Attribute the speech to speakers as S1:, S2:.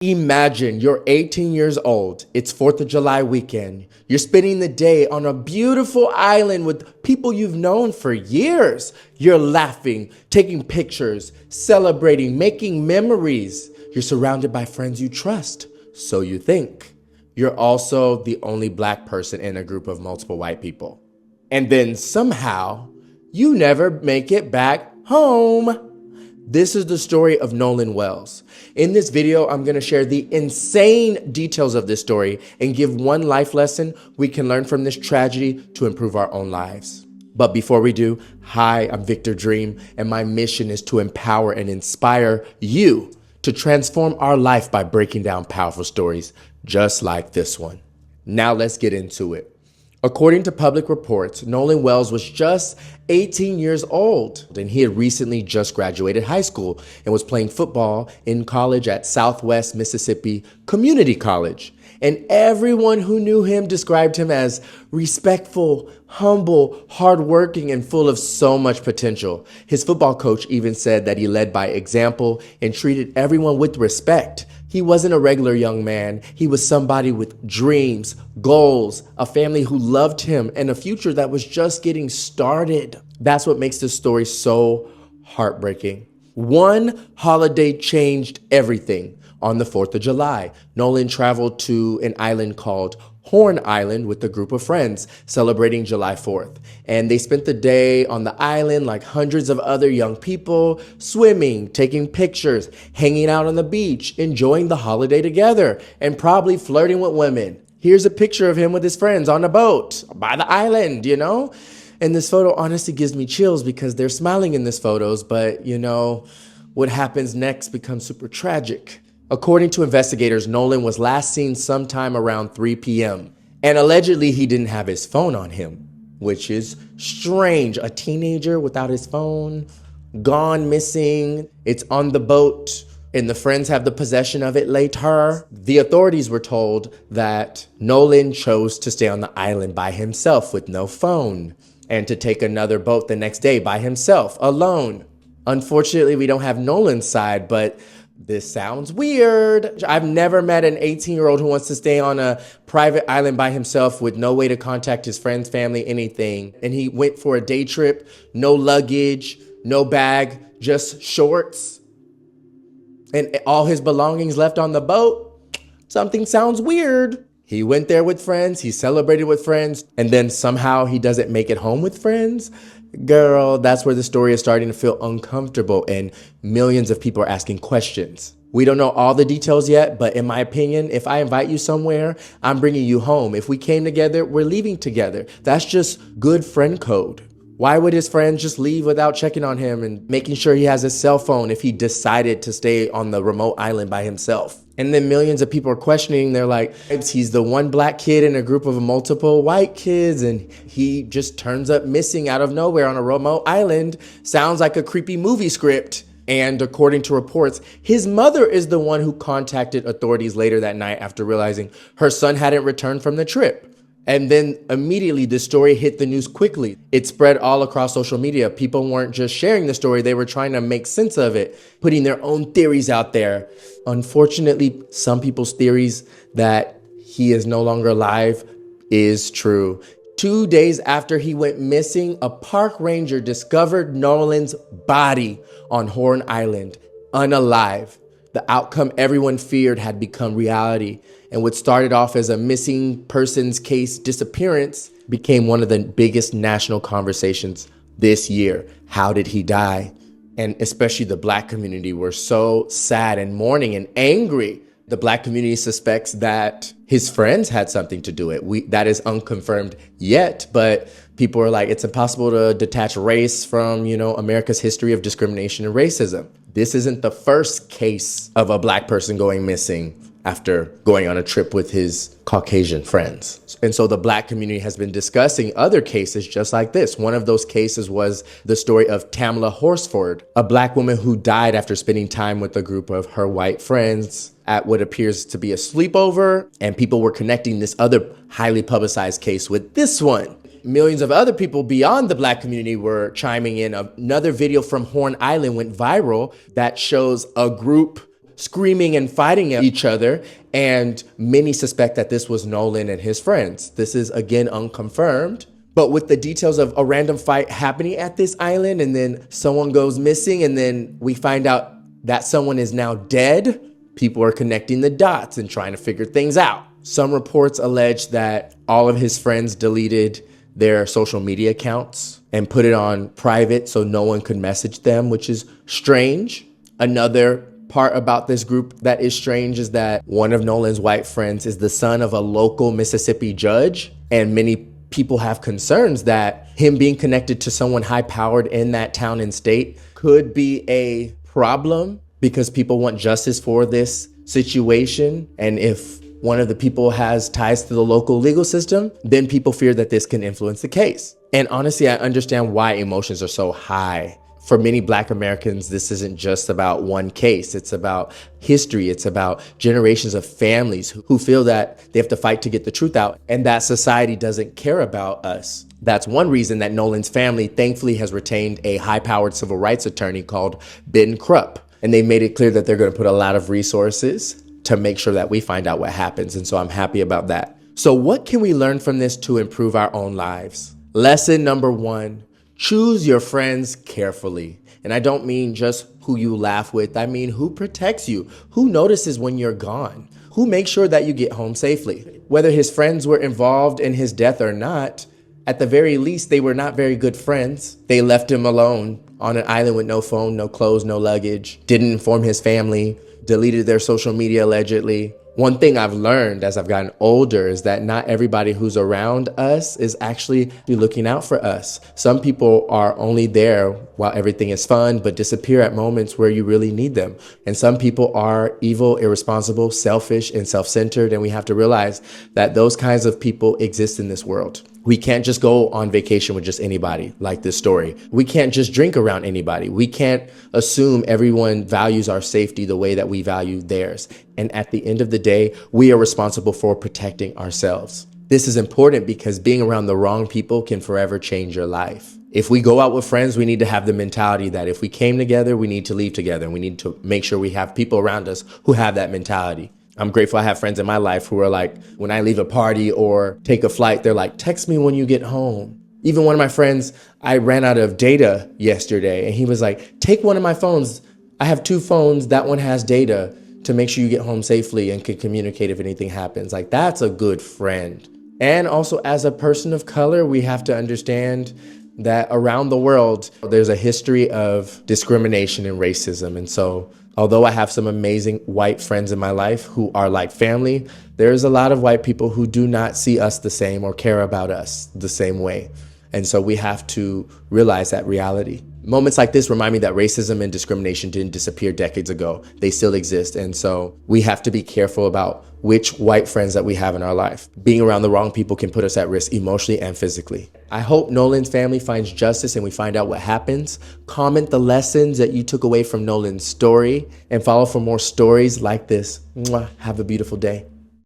S1: Imagine you're 18 years old. It's 4th of July weekend. You're spending the day on a beautiful island with people you've known for years. You're laughing, taking pictures, celebrating, making memories. You're surrounded by friends you trust, so you think. You're also the only black person in a group of multiple white people. And then somehow, you never make it back home. This is the story of Nolan Wells. In this video, I'm going to share the insane details of this story and give one life lesson we can learn from this tragedy to improve our own lives. But before we do, hi, I'm Victor Dreame, and my mission is to empower and inspire you to transform our life by breaking down powerful stories just like this one. Now let's get into it. According to public reports, Nolan Wells was just 18 years old, and he had recently just graduated high school and was playing football in college at Southwest Mississippi Community College. And everyone who knew him described him as respectful, humble, hardworking, and full of so much potential. His football coach even said that he led by example and treated everyone with respect. He wasn't a regular young man. He was somebody with dreams, goals, a family who loved him, and a future that was just getting started. That's what makes this story so heartbreaking. One holiday changed everything. On the 4th of July, Nolan traveled to an island called Horn Island with a group of friends celebrating July 4th. And they spent the day on the island like hundreds of other young people, swimming, taking pictures, hanging out on the beach, enjoying the holiday together, and probably flirting with women. Here's a picture of him with his friends on a boat by the island, And this photo honestly gives me chills because they're smiling in these photos, but what happens next becomes super tragic. According to investigators, Nolan was last seen sometime around 3 p.m. And allegedly he didn't have his phone on him, which is strange. A teenager without his phone, gone missing, it's on the boat, and the friends have the possession of it later. The authorities were told that Nolan chose to stay on the island by himself with no phone and to take another boat the next day by himself, alone. Unfortunately, we don't have Nolan's side, but this sounds weird. I've never met an 18-year-old who wants to stay on a private island by himself with no way to contact his friends, family, anything. And he went for a day trip, no luggage, no bag, just shorts, and all his belongings left on the boat. Something sounds weird. He went there with friends, he celebrated with friends, and then somehow he doesn't make it home with friends. Girl, that's where the story is starting to feel uncomfortable and millions of people are asking questions. We don't know all the details yet, but in my opinion, if I invite you somewhere, I'm bringing you home. If we came together, we're leaving together. That's just good friend code. Why would his friends just leave without checking on him and making sure he has his cell phone if he decided to stay on the remote island by himself? And then millions of people are questioning. They're like, he's the one black kid in a group of multiple white kids, and he just turns up missing out of nowhere on a remote island. Sounds like a creepy movie script. And according to reports, his mother is the one who contacted authorities later that night after realizing her son hadn't returned from the trip. And then immediately the story hit the news quickly. It spread all across social media. People weren't just sharing the story, they were trying to make sense of it, putting their own theories out there. Unfortunately, some people's theories that he is no longer alive is true. 2 days after he went missing, a park ranger discovered Nolan's body on Horn Island, unalive. The outcome everyone feared had become reality, and what started off as a missing persons case disappearance became one of the biggest national conversations this year. How did he die? And especially the black community were so sad and mourning and angry. The black community suspects that his friends had something to do with it. That is unconfirmed yet, but people are like, it's impossible to detach race from, America's history of discrimination and racism. This isn't the first case of a black person going missing after going on a trip with his Caucasian friends. And so the black community has been discussing other cases just like this. One of those cases was the story of Tamla Horsford, a black woman who died after spending time with a group of her white friends at what appears to be a sleepover. And people were connecting this other highly publicized case with this one. Millions of other people beyond the black community were chiming in. Another video from Horn Island went viral that shows a group screaming and fighting at each other. And many suspect that this was Nolan and his friends. This is again unconfirmed. But with the details of a random fight happening at this island, and then someone goes missing, and then we find out that someone is now dead, people are connecting the dots and trying to figure things out. Some reports allege that all of his friends deleted their social media accounts and put it on private so no one could message them, which is strange. Another part about this group that is strange is that one of Nolan's white friends is the son of a local Mississippi judge, and many people have concerns that him being connected to someone high-powered in that town and state could be a problem because people want justice for this situation. And if one of the people has ties to the local legal system, then people fear that this can influence the case. And honestly, I understand why emotions are so high. For many Black Americans, this isn't just about one case. It's about history. It's about generations of families who feel that they have to fight to get the truth out and that society doesn't care about us. That's one reason that Nolan's family thankfully has retained a high-powered civil rights attorney called Ben Krupp. And they made it clear that they're going to put a lot of resources to make sure that we find out what happens. And so I'm happy about that. So what can we learn from this to improve our own lives? Lesson number 1. Choose your friends carefully. And I don't mean just who you laugh with. I mean who protects you, who notices when you're gone, who makes sure that you get home safely. Whether his friends were involved in his death or not, at the very least, they were not very good friends. They left him alone on an island with no phone, no clothes, no luggage, didn't inform his family, deleted their social media allegedly. One thing I've learned as I've gotten older is that not everybody who's around us is actually looking out for us. Some people are only there while everything is fun, but disappear at moments where you really need them. And some people are evil, irresponsible, selfish, and self-centered. And we have to realize that those kinds of people exist in this world. We can't just go on vacation with just anybody, like this story. We can't just drink around anybody. We can't assume everyone values our safety the way that we value theirs. And at the end of the day, we are responsible for protecting ourselves. This is important because being around the wrong people can forever change your life. If we go out with friends, we need to have the mentality that if we came together, we need to leave together. And we need to make sure we have people around us who have that mentality. I'm grateful I have friends in my life who are like, when I leave a party or take a flight, they're like, text me when you get home. Even one of my friends, I ran out of data yesterday and he was like, take one of my phones. I have 2 phones. That one has data to make sure you get home safely and can communicate if anything happens. Like, that's a good friend. And also as a person of color, we have to understand that around the world, there's a history of discrimination and racism. And so although I have some amazing white friends in my life who are like family, there's a lot of white people who do not see us the same or care about us the same way. And so we have to realize that reality. Moments like this remind me that racism and discrimination didn't disappear decades ago. They still exist. And so we have to be careful about which white friends that we have in our life. Being around the wrong people can put us at risk emotionally and physically. I hope Nolan's family finds justice and we find out what happens. Comment the lessons that you took away from Nolan's story and follow for more stories like this. Mwah. Have a beautiful day.